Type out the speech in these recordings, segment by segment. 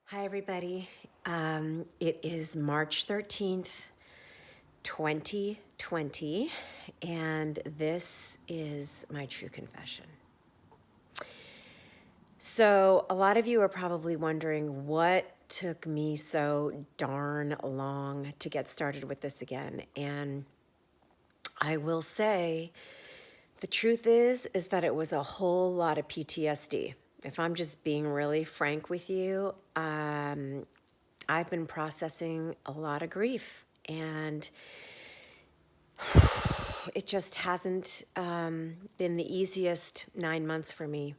Hi, everybody. It is March 13th, 2020, and this is my true confession. So, a lot of you are probably wondering what took me so darn long to get started with this again. And I will say, the truth is that it was a whole lot of PTSD. If I'm just being really frank with you, I've been processing a lot of grief, and it just hasn't been the easiest 9 months for me,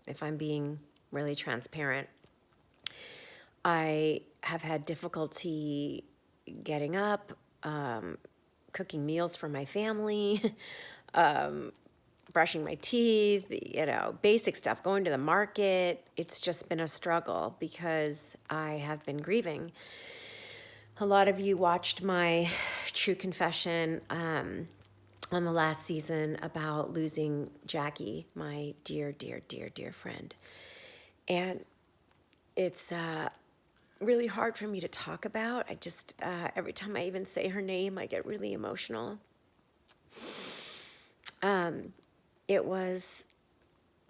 if I'm being really transparent. I have had difficulty getting up, cooking meals for my family, brushing my teeth, basic stuff, going to the market. It's just been a struggle because I have been grieving. A lot of you watched my true confession on the last season about losing Jackie, my dear, dear, dear, dear friend. And it's really hard for me to talk about. I just, every time I even say her name, I get really emotional. It was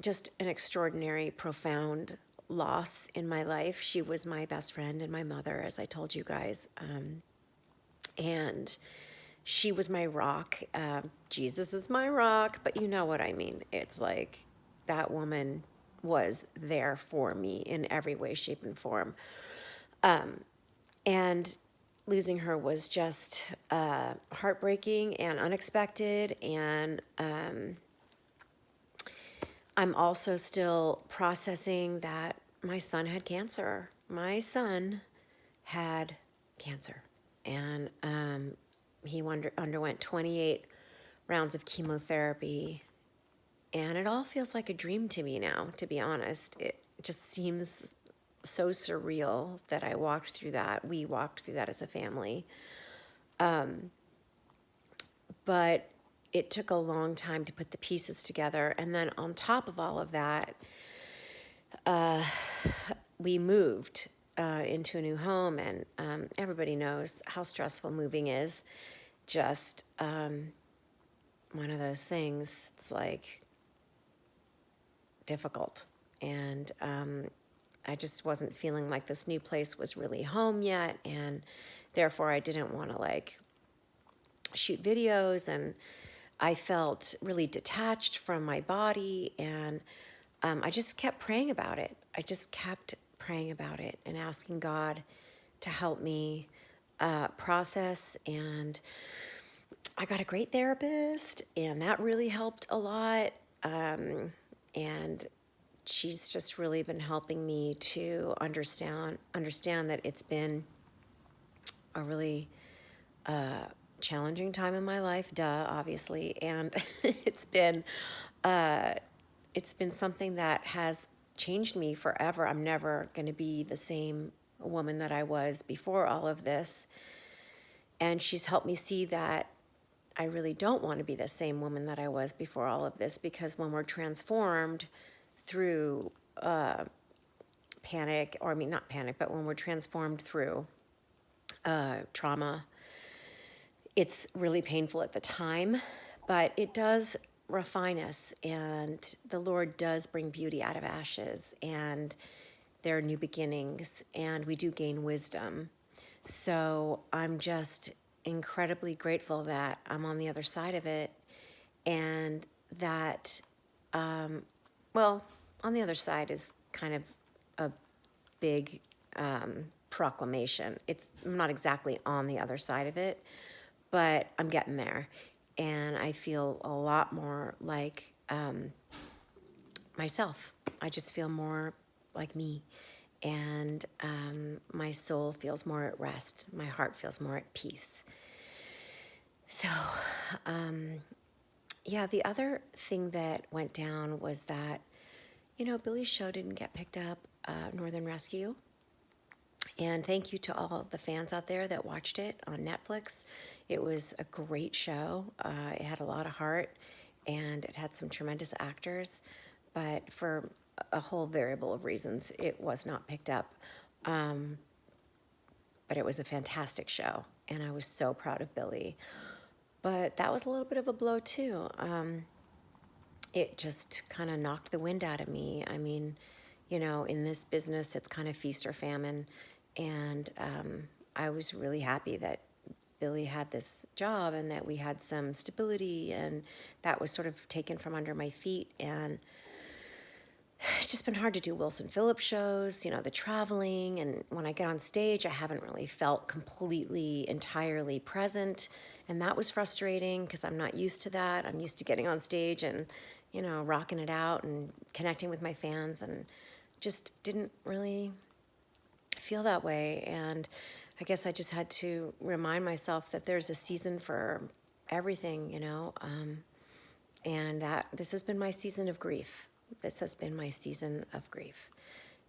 just an extraordinary, profound loss in my life. She was my best friend and my mother, as I told you guys. And she was my rock. Jesus is my rock, but you know what I mean. It's like that woman was there for me in every way, shape, and form. And losing her was just heartbreaking and unexpected. And I'm also still processing that my son had cancer. My son had cancer. And he underwent 28 rounds of chemotherapy. And it all feels like a dream to me now, to be honest. It just seems so surreal that I walked through that. We walked through that as a family. But it took a long time to put the pieces together. And then on top of all of that, we moved into a new home, and everybody knows how stressful moving is. Just one of those things. It's like difficult. And I just wasn't feeling like this new place was really home yet. And therefore, I didn't want to shoot videos. And I felt really detached from my body. And I just kept praying about it. I just kept praying about it and asking God to help me process. And I got a great therapist, and that really helped a lot. And she's just really been helping me to understand that it's been a really challenging time in my life, obviously, and it's been something that has changed me forever. I'm never going to be the same woman that I was before all of this, and she's helped me see that I really don't want to be the same woman that I was before all of this, because when we're transformed through panic, or I mean, not panic, but when we're transformed through trauma, it's really painful at the time, but it does refine us, and the Lord does bring beauty out of ashes, and there are new beginnings, and we do gain wisdom. So I'm just incredibly grateful that I'm on the other side of it, and that, well, on the other side is kind of a big proclamation. I'm not exactly on the other side of it, but I'm getting there. And I feel a lot more like myself. I just feel more like me. And my soul feels more at rest. My heart feels more at peace. So, yeah, the other thing that went down was that, Billy's show didn't get picked up, Northern Rescue. And thank you to all of the fans out there that watched it on Netflix. It was a great show. It had a lot of heart, and it had some tremendous actors. But for a whole variable of reasons, it was not picked up. But it was a fantastic show, and I was so proud of Billy. But that was a little bit of a blow too. It just kind of knocked the wind out of me. I mean, in this business, it's kind of feast or famine. And I was really happy that Billy had this job and that we had some stability, and that was sort of taken from under my feet. And it's just been hard to do Wilson Phillips shows, the traveling. And when I get on stage, I haven't really felt completely, entirely present. And that was frustrating because I'm not used to that. I'm used to getting on stage and, rocking it out and connecting with my fans, and just didn't really feel that way. And I guess I just had to remind myself that there's a season for everything, and that this has been my season of grief. This has been my season of grief.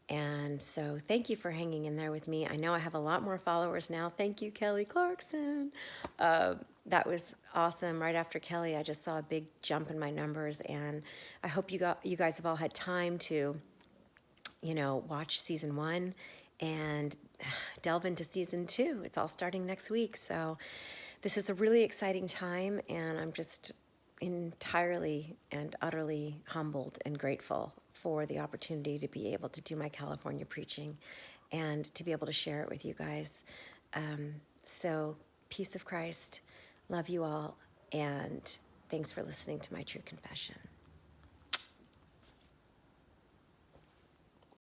And so thank you for hanging in there with me. I know I have a lot more followers now. Thank you, Kelly Clarkson. That was awesome. Right after Kelly, I just saw a big jump in my numbers, and I hope you guys have all had time to, watch season 1 and delve into season 2. It's all starting next week. So this is a really exciting time, and I'm just entirely and utterly humbled and grateful for the opportunity to be able to do my California preaching and to be able to share it with you guys. So peace of Christ, love you all, and thanks for listening to my true confession.